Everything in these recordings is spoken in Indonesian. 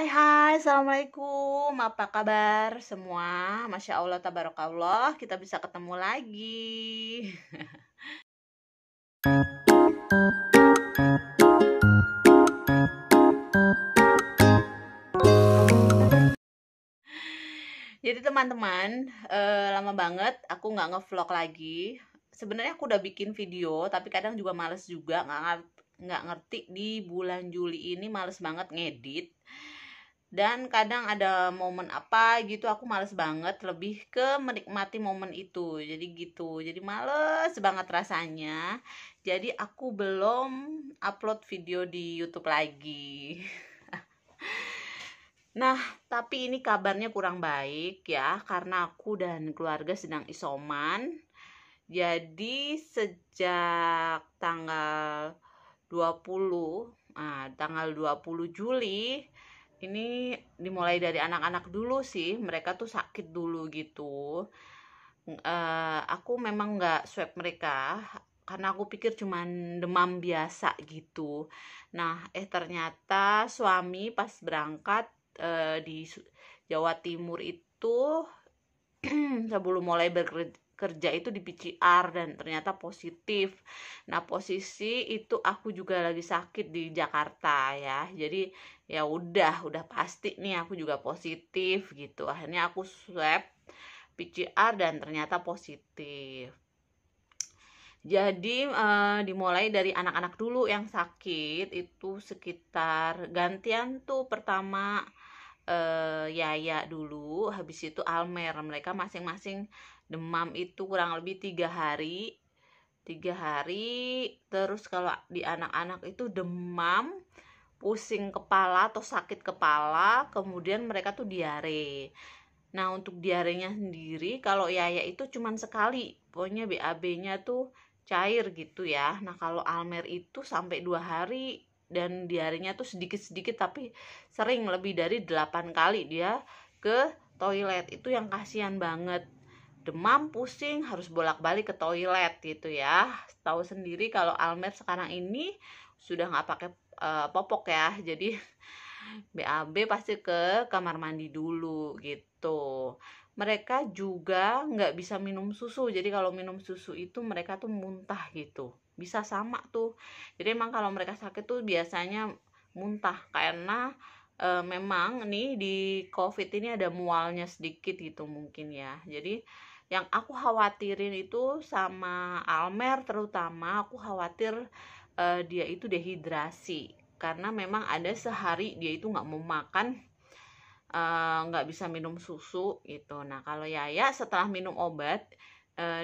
Hai, Assalamualaikum. Apa kabar semua? Masya Allah, tabarakallah, kita bisa ketemu lagi. Jadi teman-teman, lama banget aku nggak ngevlog lagi. Sebenarnya aku udah bikin video, tapi kadang juga males juga, nggak ngerti di bulan Juli ini males banget ngedit. Dan kadang ada momen apa gitu aku males banget, lebih ke menikmati momen itu. Jadi gitu. Jadi males banget rasanya. Jadi aku belum upload video di YouTube lagi. Nah, tapi ini kabarnya kurang baik ya, karena aku dan keluarga sedang isoman. Jadi sejak tanggal 20 Juli ini dimulai dari anak-anak dulu sih, mereka tuh sakit dulu gitu. Aku memang nggak swab mereka karena aku pikir cuman demam biasa gitu. Nah, ternyata suami pas berangkat di Jawa Timur itu sebelum mulai bekerja itu di PCR dan ternyata positif. Nah, posisi itu aku juga lagi sakit di Jakarta ya. Jadi ya udah pasti nih aku juga positif gitu. Akhirnya aku swab PCR dan ternyata positif. Jadi dimulai dari anak-anak dulu yang sakit itu sekitar gantian tuh pertama Yaya dulu, habis itu Almer. Mereka masing-masing demam itu kurang lebih 3 hari. Terus kalau di anak-anak itu demam, pusing kepala atau sakit kepala, kemudian mereka tuh diare. Nah, untuk diarenya sendiri kalau Yaya itu cuman sekali, pokoknya BAB-nya tuh cair gitu ya. Nah, kalau Almer itu sampai 2 hari dan diarenya tuh sedikit-sedikit tapi sering, lebih dari 8 kali dia ke toilet. Itu yang kasihan banget. Demam, pusing, harus bolak-balik ke toilet gitu ya. Tahu sendiri kalau Almer sekarang ini sudah nggak pakai popok ya. Jadi BAB pasti ke kamar mandi dulu gitu. Mereka juga nggak bisa minum susu. Jadi kalau minum susu itu mereka tuh muntah gitu. Bisa sama tuh. Jadi emang kalau mereka sakit tuh biasanya muntah karena memang nih di COVID ini ada mualnya sedikit gitu mungkin ya. Jadi yang aku khawatirin itu sama Almer, terutama aku khawatir dia itu dehidrasi karena memang ada sehari dia itu nggak mau makan, nggak bisa minum susu gitu. Nah, kalau Yaya setelah minum obat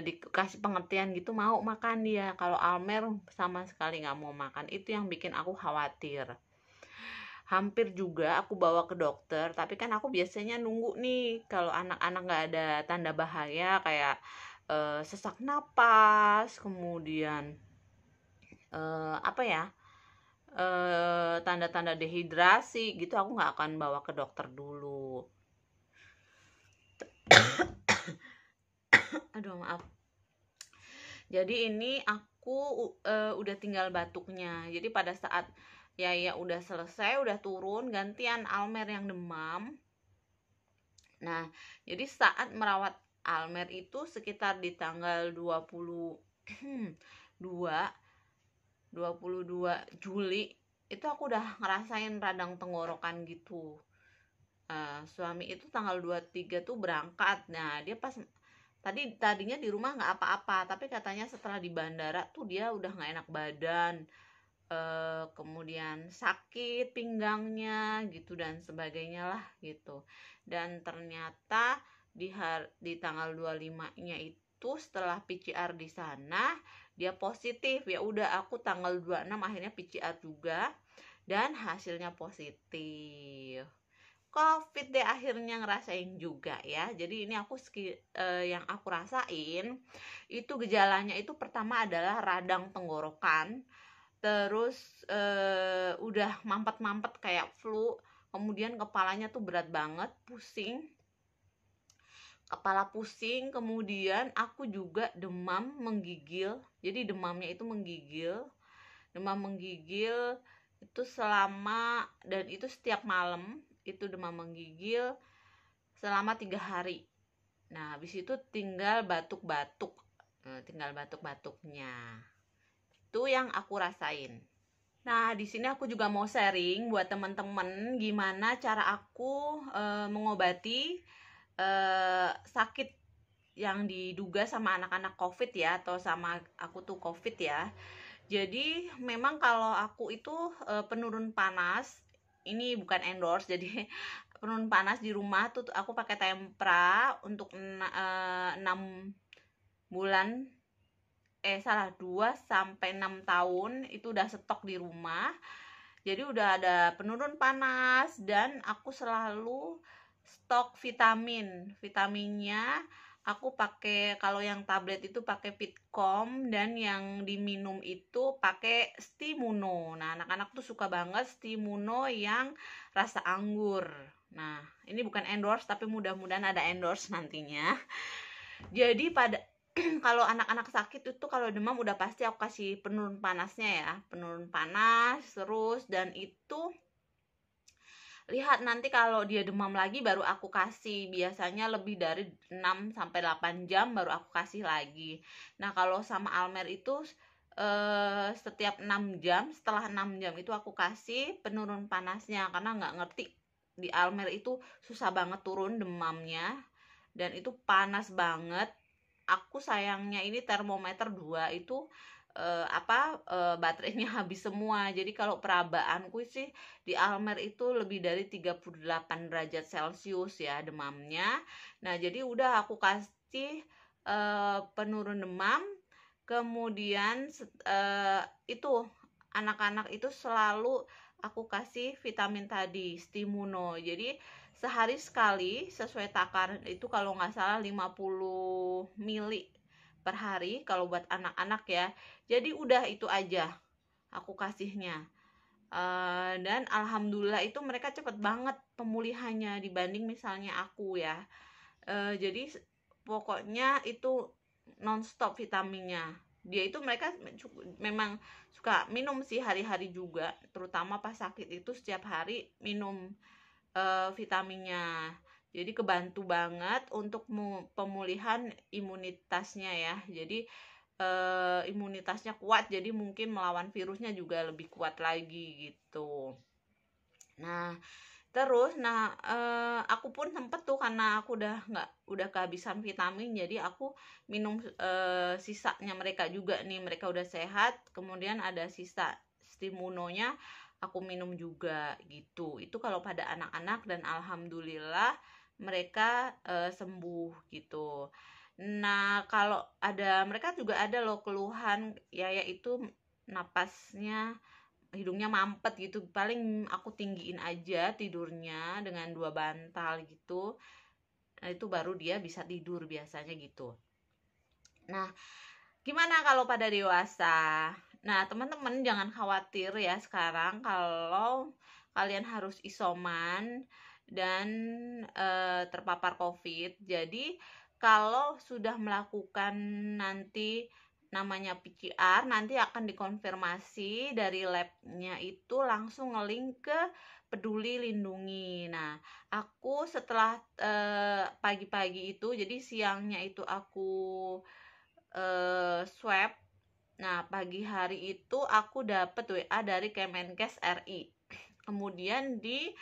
dikasih pengertian gitu mau makan dia. Kalau Almer sama sekali nggak mau makan. Itu yang bikin aku khawatir. Hampir juga aku bawa ke dokter, tapi kan aku biasanya nunggu nih kalau anak-anak nggak ada tanda bahaya kayak sesak napas, kemudian apa ya, tanda-tanda dehidrasi gitu, aku nggak akan bawa ke dokter dulu. Aduh, maaf. Jadi ini aku udah tinggal batuknya. Jadi pada saat ya udah selesai, udah turun, gantian Almer yang demam. Nah, jadi saat merawat Almer itu sekitar di tanggal 22 Juli itu aku udah ngerasain radang tenggorokan gitu. Suami itu tanggal 23 tuh berangkat. Nah, dia pas tadinya di rumah nggak apa-apa, tapi katanya setelah di bandara tuh dia udah nggak enak badan, kemudian sakit pinggangnya gitu dan sebagainya lah gitu. Dan ternyata di tanggal 25-nya itu setelah PCR di sana dia positif. Ya udah, aku tanggal 26 akhirnya PCR juga dan hasilnya positif. COVID deh akhirnya ngerasain juga ya. Jadi ini yang aku rasain itu gejalanya itu pertama adalah radang tenggorokan, terus udah mampet-mampet kayak flu, kemudian kepalanya tuh berat banget, pusing, kepala pusing, kemudian aku juga demam menggigil. Jadi demamnya itu demam menggigil itu selama, dan itu setiap malam itu demam menggigil selama 3 hari. Nah, habis itu tinggal batuk-batuk. Tinggal batuk-batuknya. Itu yang aku rasain. Nah, di sini aku juga mau sharing buat teman-teman gimana cara aku mengobati sakit yang diduga sama anak-anak COVID ya, atau sama aku tuh COVID ya. Jadi memang kalau aku itu penurun panas, ini bukan endorse, jadi penurun panas di rumah tuh aku pakai Tempra untuk 6 bulan, 2 sampai 6 tahun itu udah stok di rumah. Jadi udah ada penurun panas, dan aku selalu stok vitaminnya. Aku pakai, kalau yang tablet itu pakai Fitcom, dan yang diminum itu pakai Stimuno. Nah, anak-anak tuh suka banget Stimuno yang rasa anggur. Nah, ini bukan endorse, tapi mudah-mudahan ada endorse nantinya. Jadi pada kalau anak-anak sakit itu, kalau demam udah pasti aku kasih penurun panasnya ya, penurun panas terus. Dan itu lihat nanti kalau dia demam lagi baru aku kasih, biasanya lebih dari 6 sampai 8 jam baru aku kasih lagi. Nah, kalau sama Almer itu setiap 6 jam, setelah 6 jam itu aku kasih penurun panasnya, karena nggak ngerti di Almer itu susah banget turun demamnya, dan itu panas banget. Aku sayangnya ini termometer 2 itu baterainya habis semua. Jadi kalau perabaanku sih di Almer itu lebih dari 38 derajat Celcius ya demamnya. Nah, jadi udah aku kasih penurun demam. Kemudian itu anak-anak itu selalu aku kasih vitamin tadi, Stimuno. Jadi sehari sekali sesuai takaran itu, kalau nggak salah 50 mili per hari kalau buat anak-anak ya. Jadi udah itu aja aku kasihnya. Dan alhamdulillah itu mereka cepet banget pemulihannya dibanding misalnya aku ya. Jadi pokoknya itu nonstop vitaminnya. Dia itu mereka memang suka minum sih hari-hari juga, terutama pas sakit itu setiap hari minum vitaminnya. Jadi kebantu banget untuk pemulihan imunitasnya ya. Jadi imunitasnya kuat, jadi mungkin melawan virusnya juga lebih kuat lagi gitu. Nah, terus aku pun sempet tuh, karena aku udah kehabisan vitamin, jadi aku minum sisanya mereka juga nih. Mereka udah sehat, kemudian ada sisa Stimunonya aku minum juga gitu. Itu kalau pada anak-anak, dan alhamdulillah mereka sembuh gitu. Nah, kalau mereka juga ada loh keluhan ya, yaitu napasnya, hidungnya mampet gitu. Paling aku tinggiin aja tidurnya dengan 2 bantal gitu. Nah, itu baru dia bisa tidur biasanya gitu. Nah, gimana kalau pada dewasa? Nah, teman-teman jangan khawatir ya sekarang kalau kalian harus isoman dan terpapar COVID. Jadi, kalau sudah melakukan nanti namanya PCR, nanti akan dikonfirmasi dari labnya itu langsung ngelink ke Peduli Lindungi. Nah, aku setelah pagi-pagi itu, jadi siangnya itu aku swab. Nah, pagi hari itu aku dapet WA dari Kemenkes RI. Kemudian di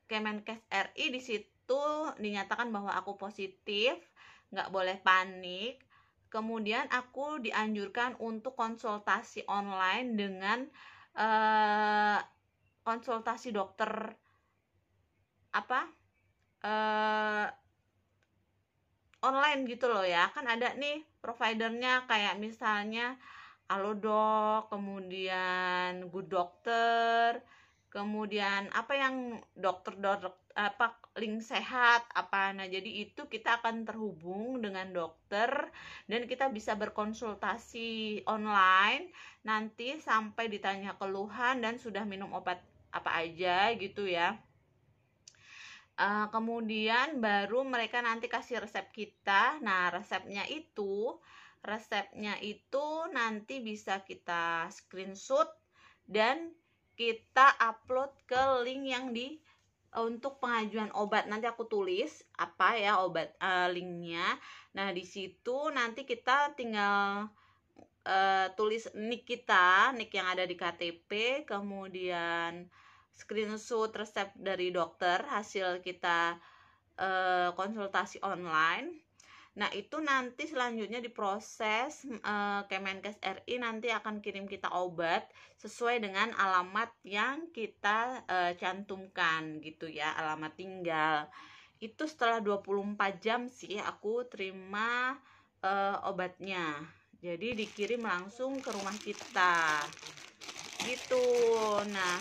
Kemenkes RI di situ dinyatakan bahwa aku positif, nggak boleh panik. Kemudian aku dianjurkan untuk konsultasi online dengan konsultasi dokter online gitu loh ya. Kan ada nih providernya, kayak misalnya Halodoc, kemudian Good Doctor, kemudian dokter link sehat apa. Nah, jadi itu kita akan terhubung dengan dokter, dan kita bisa berkonsultasi online nanti sampai ditanya keluhan dan sudah minum obat apa aja gitu ya. Kemudian baru mereka nanti kasih resep kita. Nah, resepnya itu nanti bisa kita screenshot dan kita upload ke link yang di untuk pengajuan obat. Nanti aku tulis apa ya obat linknya. Nah di situ nanti kita tinggal tulis nick kita, nick yang ada di KTP, kemudian screenshot resep dari dokter hasil kita konsultasi online. Nah itu nanti selanjutnya diproses, Kemenkes RI nanti akan kirim kita obat sesuai dengan alamat yang kita cantumkan gitu ya, alamat tinggal. Itu setelah 24 jam sih aku terima obatnya, jadi dikirim langsung ke rumah kita gitu. Nah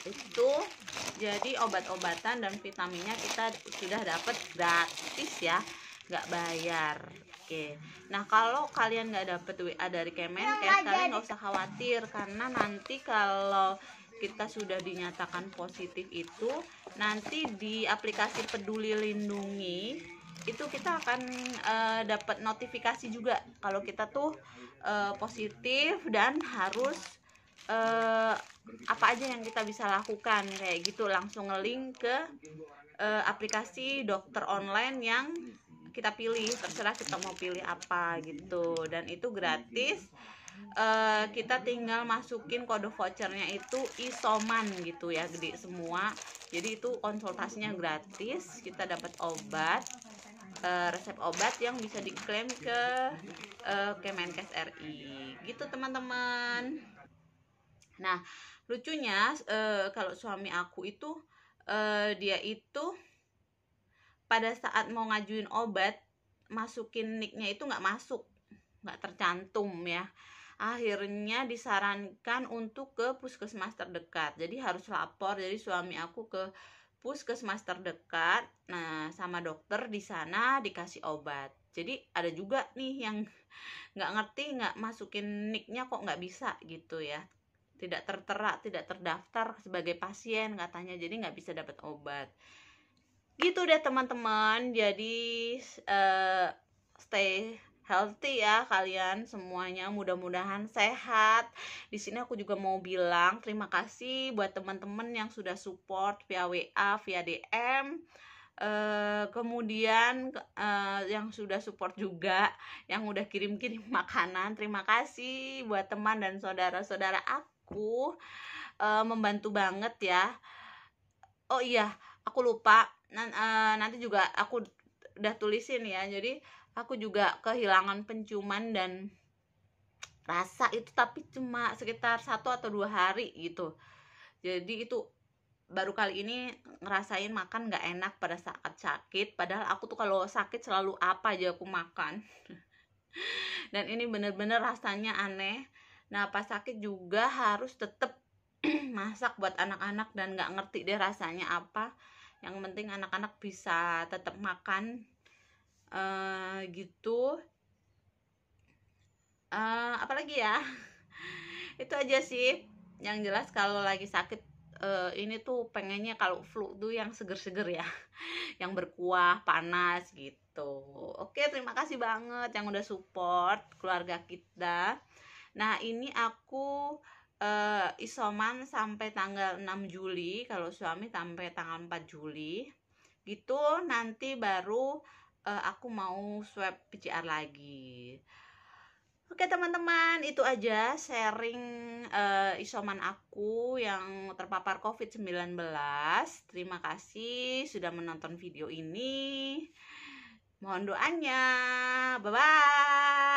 itu jadi obat-obatan dan vitaminnya kita sudah dapat gratis ya, nggak bayar. Oke, nah kalau kalian nggak dapet WA dari Kemenkes, kalian nggak usah khawatir, karena nanti kalau kita sudah dinyatakan positif itu, nanti di aplikasi Peduli Lindungi itu kita akan dapat notifikasi juga kalau kita tuh positif, dan harus apa aja yang kita bisa lakukan kayak gitu, langsung ngelink ke aplikasi dokter online yang kita pilih, terserah kita mau pilih apa gitu, dan itu gratis. Kita tinggal masukin kode vouchernya itu isoman gitu ya, gede semua, jadi itu konsultasinya gratis, kita dapat obat, resep obat yang bisa diklaim ke Kemenkes RI gitu teman-teman. Nah lucunya kalau suami aku itu dia itu pada saat mau ngajuin obat, masukin nicknya itu nggak tercantum ya. Akhirnya disarankan untuk ke puskesmas terdekat, jadi harus lapor. Jadi suami aku ke puskesmas terdekat, nah sama dokter di sana dikasih obat. Jadi ada juga nih yang nggak ngerti, nggak masukin nicknya kok nggak bisa gitu ya, tidak tertera, tidak terdaftar sebagai pasien katanya, jadi nggak bisa dapat obat gitu deh teman-teman. Jadi stay healthy ya kalian semuanya, mudah-mudahan sehat. Di sini aku juga mau bilang terima kasih buat teman-teman yang sudah support via WA, via DM, kemudian yang sudah support juga, yang udah kirim-kirim makanan. Terima kasih buat teman dan saudara-saudara aku, membantu banget ya. Oh iya, aku lupa, nanti juga aku udah tulisin ya. Jadi aku juga kehilangan penciuman dan rasa itu, tapi cuma sekitar 1 atau 2 hari gitu. Jadi itu baru kali ini ngerasain makan nggak enak pada saat sakit, padahal aku tuh kalau sakit selalu apa aja aku makan. Dan ini bener-bener rasanya aneh. Nah pas sakit juga harus tetep masak buat anak-anak, dan nggak ngerti deh rasanya apa. Yang penting anak-anak bisa tetap makan gitu. Apalagi ya itu aja sih. Yang jelas kalau lagi sakit ini tuh pengennya kalau flu tuh yang seger-seger ya, yang berkuah, panas gitu. Oke, terima kasih banget yang udah support keluarga kita. Nah ini aku isoman sampai tanggal 6 Juli, kalau suami sampai tanggal 4 Juli gitu. Nanti baru aku mau swab PCR lagi. Oke teman-teman, itu aja sharing isoman aku yang terpapar COVID-19. Terima kasih sudah menonton video ini. Mohon doanya. Bye-bye.